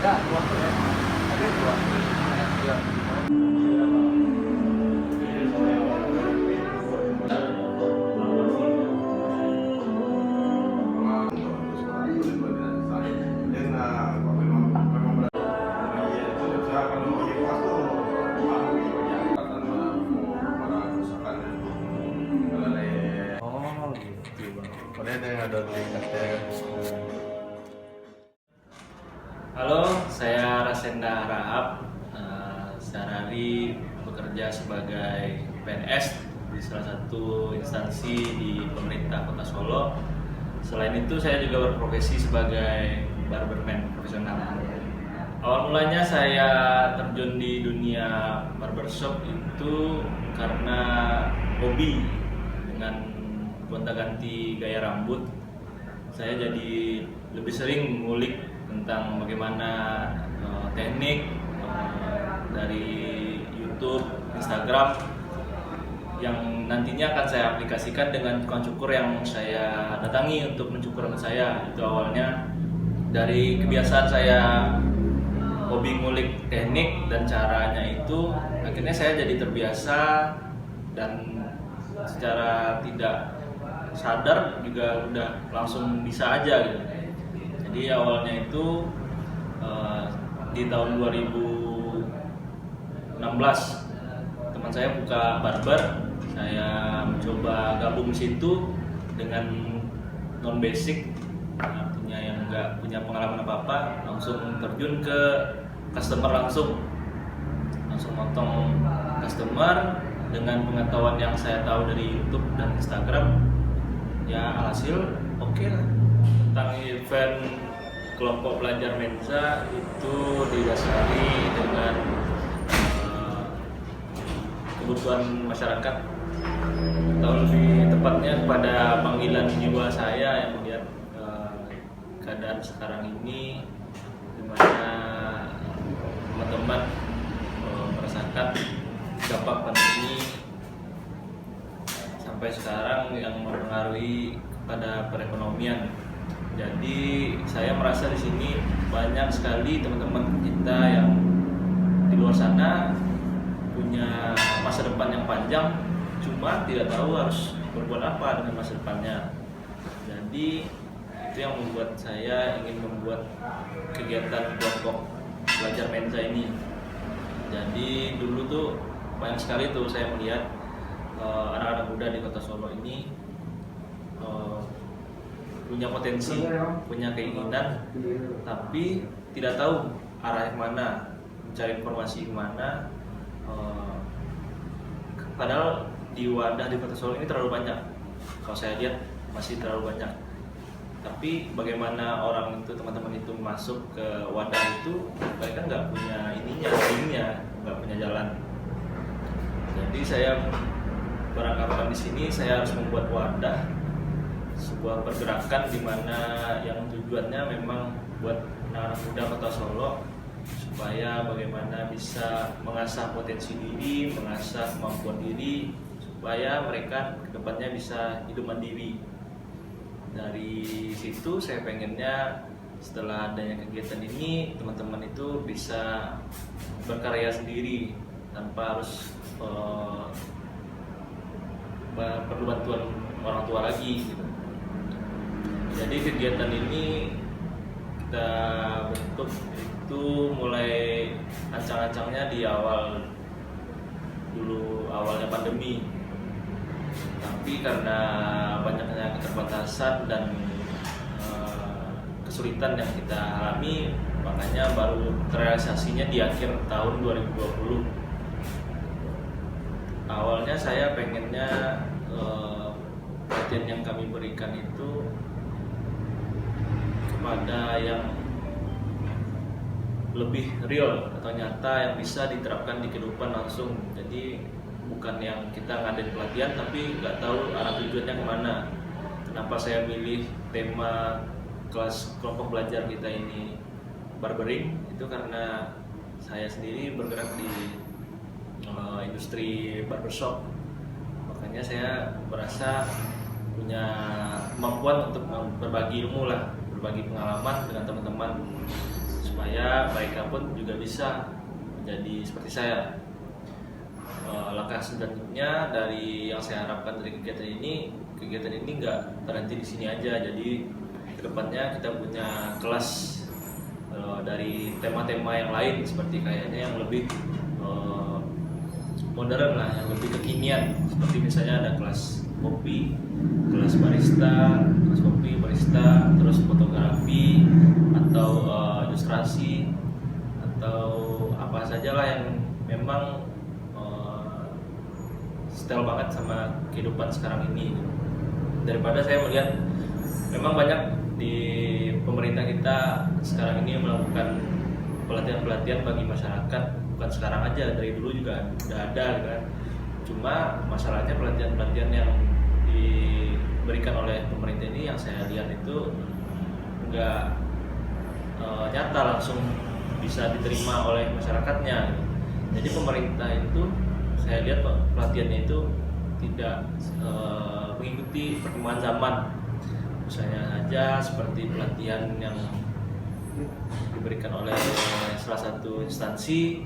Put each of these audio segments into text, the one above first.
Oh gitu bang. Padahal ada yang ada di kastel. Halo, saya Rasenda Rahab. Sehari-hari bekerja sebagai PNS di salah satu instansi di pemerintah Kota Solo. Selain itu, saya juga berprofesi sebagai barberman profesional. Awal mulanya saya terjun di dunia barbershop itu karena hobi dengan gonta-ganti gaya rambut. Saya jadi lebih sering ngulik tentang bagaimana teknik dari YouTube, Instagram yang nantinya akan saya aplikasikan dengan tukang cukur yang saya datangi untuk mencukur rambut saya. Itu awalnya dari kebiasaan saya hobi ngulik teknik dan caranya itu, akhirnya saya jadi terbiasa dan secara tidak sadar juga udah langsung bisa aja gitu. Jadi awalnya itu di tahun 2016 teman saya buka barber, saya mencoba gabung situ dengan non basic, artinya yang nggak punya pengalaman apa-apa, langsung terjun ke customer langsung motong customer dengan pengetahuan yang saya tahu dari YouTube dan Instagram. Ya alhasil oke lah. Tentang event kelompok belajar Mensa itu didasari dengan kebutuhan masyarakat, atau lebih tepatnya pada panggilan jiwa saya yang melihat keadaan sekarang ini, di mana teman-teman merasakan dampak pandemi sampai sekarang yang mempengaruhi pada perekonomian. Jadi saya merasa di sini banyak sekali teman-teman kita yang di luar sana punya masa depan yang panjang, cuma tidak tahu harus berbuat apa dengan masa depannya. Jadi itu yang membuat saya ingin membuat kegiatan kelompok belajar Mensa ini. Jadi dulu tuh banyak sekali tuh saya melihat anak-anak muda di Kota Solo ini punya potensi, punya keinginan, tapi tidak tahu arah kemana, mencari informasi kemana. Padahal di wadah di Kota Solo ini terlalu banyak, kalau saya lihat masih terlalu banyak. Tapi bagaimana orang itu, teman-teman itu masuk ke wadah itu, mereka nggak punya ininya, nggak punya jalan. Jadi saya beranggapan di sini saya harus membuat wadah, sebuah pergerakan di mana yang tujuannya memang buat anak-anak muda Kota Solo supaya bagaimana bisa mengasah potensi diri, mengasah kemampuan diri, supaya mereka kedepannya bisa hidup mandiri. Dari situ saya pengennya setelah adanya kegiatan ini, teman-teman itu bisa berkarya sendiri tanpa harus perlu bantuan orang tua lagi gitu. Jadi kegiatan ini kita bentuk itu mulai ancang-ancangnya di awalnya pandemi. Tapi karena banyaknya keterbatasan dan kesulitan yang kita alami, makanya baru terrealisasinya di akhir tahun 2020. Awalnya saya pengennya pelatihan yang kami berikan itu kepada yang lebih real atau nyata yang bisa diterapkan di kehidupan langsung. Jadi bukan yang kita ngadain pelatihan tapi nggak tahu arah tujuannya kemana. Kenapa saya milih tema kelas kelompok belajar kita ini barbering? Itu karena saya sendiri bergerak di industri barbershop. Makanya saya merasa punya kemampuan untuk berbagi ilmu lah, berbagi pengalaman dengan teman-teman supaya supaya mereka pun juga bisa menjadi seperti saya. Langkah selanjutnya dari yang saya harapkan dari kegiatan ini nggak terhenti di sini aja. Jadi kedepannya kita punya kelas dari tema-tema yang lain, seperti kayaknya yang lebih modern lah, yang lebih kekinian, seperti misalnya ada kelas kopi, kelas kopi, barista, terus fotografi atau ilustrasi atau apa saja lah yang memang style banget sama kehidupan sekarang ini. Daripada saya melihat memang banyak di pemerintah kita sekarang ini melakukan pelatihan-pelatihan bagi masyarakat, bukan sekarang aja, dari dulu juga udah ada kan. Cuma masalahnya pelatihan-pelatihan yang diberikan oleh pemerintah ini yang saya lihat itu nggak nyata langsung bisa diterima oleh masyarakatnya. Jadi pemerintah itu saya lihat pelatihannya itu tidak mengikuti perkembangan zaman. Misalnya saja seperti pelatihan yang diberikan oleh salah satu instansi,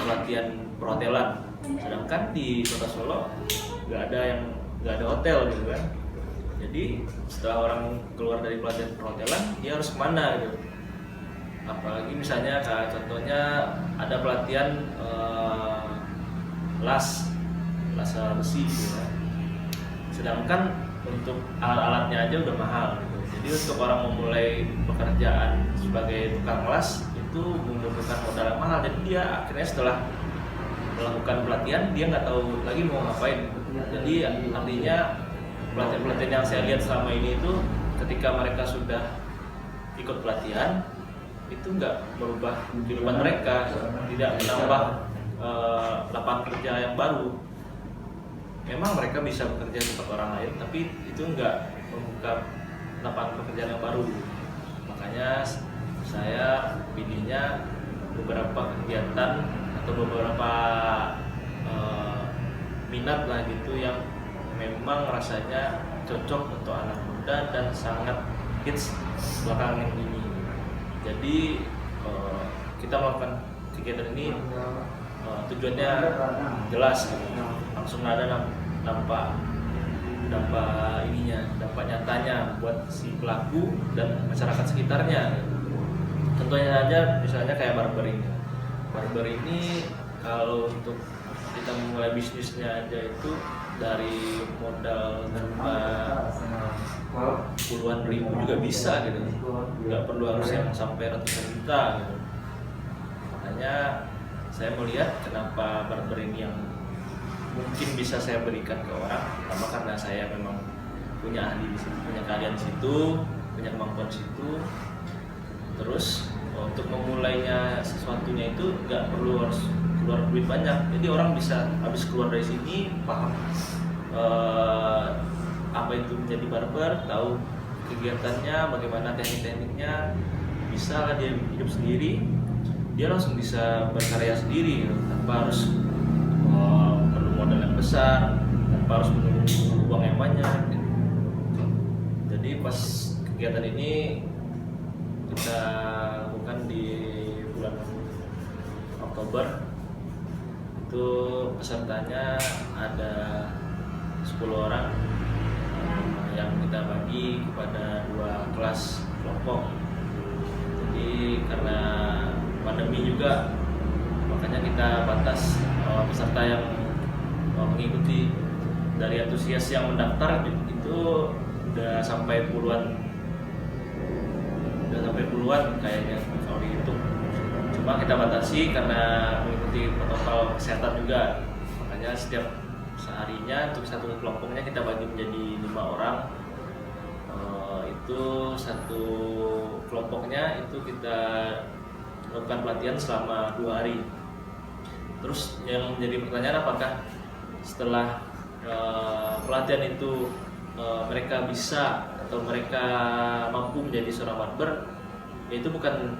pelatihan perhotelan, sedangkan di Kota Solo nggak ada hotel gitu kan. Jadi setelah orang keluar dari pelatihan perhotelan, dia harus kemana gitu. Apalagi misalnya kayak contohnya ada pelatihan las besi gitu kan. Sedangkan untuk alat-alatnya aja udah mahal gitu. Jadi untuk orang memulai pekerjaan sebagai tukang las itu membutuhkan modal yang mahal. Jadi dia akhirnya setelah melakukan pelatihan dia nggak tahu lagi mau ngapain. Jadi artinya pelatihan-pelatihan yang saya lihat selama ini itu ketika mereka sudah ikut pelatihan itu nggak merubah kehidupan mereka, tidak menambah lapangan kerja yang baru. Memang mereka bisa bekerja di tempat orang lain, tapi itu nggak membuka lapangan pekerjaan yang baru. Makanya saya pilihnya beberapa kegiatan atau beberapa minat lah gitu yang memang rasanya cocok untuk anak muda dan sangat hits belakangan ini. Jadi kita melakukan kegiatan ini tujuannya jelas, langsung ada dampak nyatanya buat si pelaku dan masyarakat sekitarnya. Tentunya saja misalnya kayak barber ini kalau untuk kita memulai bisnisnya aja itu dari modal puluhan ribu juga bisa gitu, nggak perlu harus yang sampai ratusan juta gitu. Makanya saya melihat kenapa barber ini yang mungkin bisa saya berikan ke orang, pertama karena saya memang punya ahli di situ, punya keahlian di situ, punya kemampuan di situ. Terus untuk memulainya sesuatunya itu nggak perlu harus keluar duit banyak. Jadi orang bisa habis keluar dari sini paham apa itu menjadi barber, tahu kegiatannya, bagaimana teknik-tekniknya, bisa lah dia hidup sendiri, dia langsung bisa berkarya sendiri tanpa harus perlu modal yang besar, tanpa harus menunggu uang yang banyak gitu. Jadi pas kegiatan ini kita lakukan di bulan Oktober, itu pesertanya ada 10 orang yang kita bagi kepada 2 kelas kelompok. Jadi karena pandemi juga, makanya kita batas peserta yang mengikuti. Dari antusias yang mendaftar itu udah sampai puluhan kayaknya kalau dihitung. Cuma kita batasi karena mengikuti protokol kesehatan juga. Makanya setiap seharinya untuk satu kelompoknya kita bagi menjadi 5 orang. Itu satu kelompoknya itu kita lakukan pelatihan selama 2 hari. Terus yang menjadi pertanyaan, apakah setelah pelatihan itu mereka bisa atau mereka mampu menjadi seorang barber? Itu bukan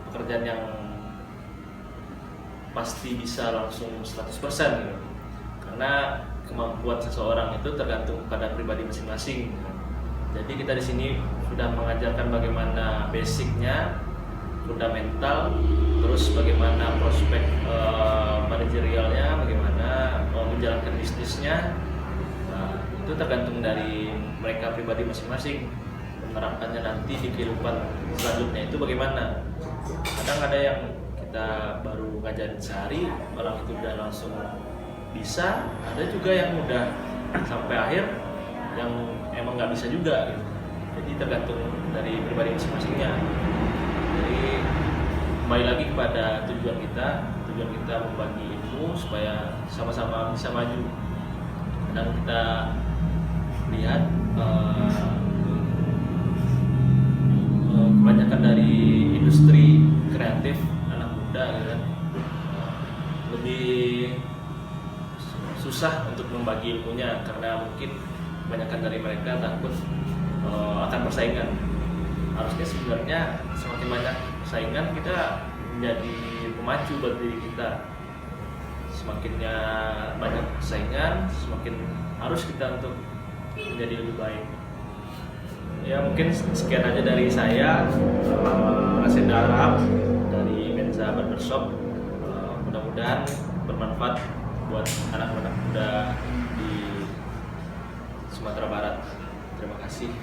pekerjaan yang pasti bisa langsung 100% gitu. Karena kemampuan seseorang itu tergantung pada pribadi masing-masing. Jadi kita di sini sudah mengajarkan bagaimana basicnya, fundamental, terus bagaimana prospek manajerialnya, bagaimana menjalankan bisnisnya. Nah, itu tergantung dari mereka pribadi masing-masing, menerapkannya nanti di kehidupan selanjutnya itu bagaimana. Kadang ada yang kita baru ngajarin sehari, orang itu udah langsung bisa, ada juga yang udah sampai akhir yang emang nggak bisa juga gitu. Jadi tergantung dari pribadi masing-masingnya. Jadi kembali lagi kepada tujuan kita membagi ilmu supaya sama-sama bisa maju. Dan kita lihat kebanyakan dari industri kreatif anak muda gitu kan, lebih susah untuk membagi ilmunya karena mungkin kebanyakan dari mereka takut akan persaingan. Harusnya sebenarnya semakin banyak persaingan kita menjadi pemacu buat diri kita. Semakinnya banyak persaingan, semakin harus kita untuk menjadi lebih baik. Ya mungkin sekian aja dari saya, Rasenda Arab dari Menza Barbershop. Mudah-mudahan bermanfaat buat anak-anak muda di Sumatera Barat. Terima kasih.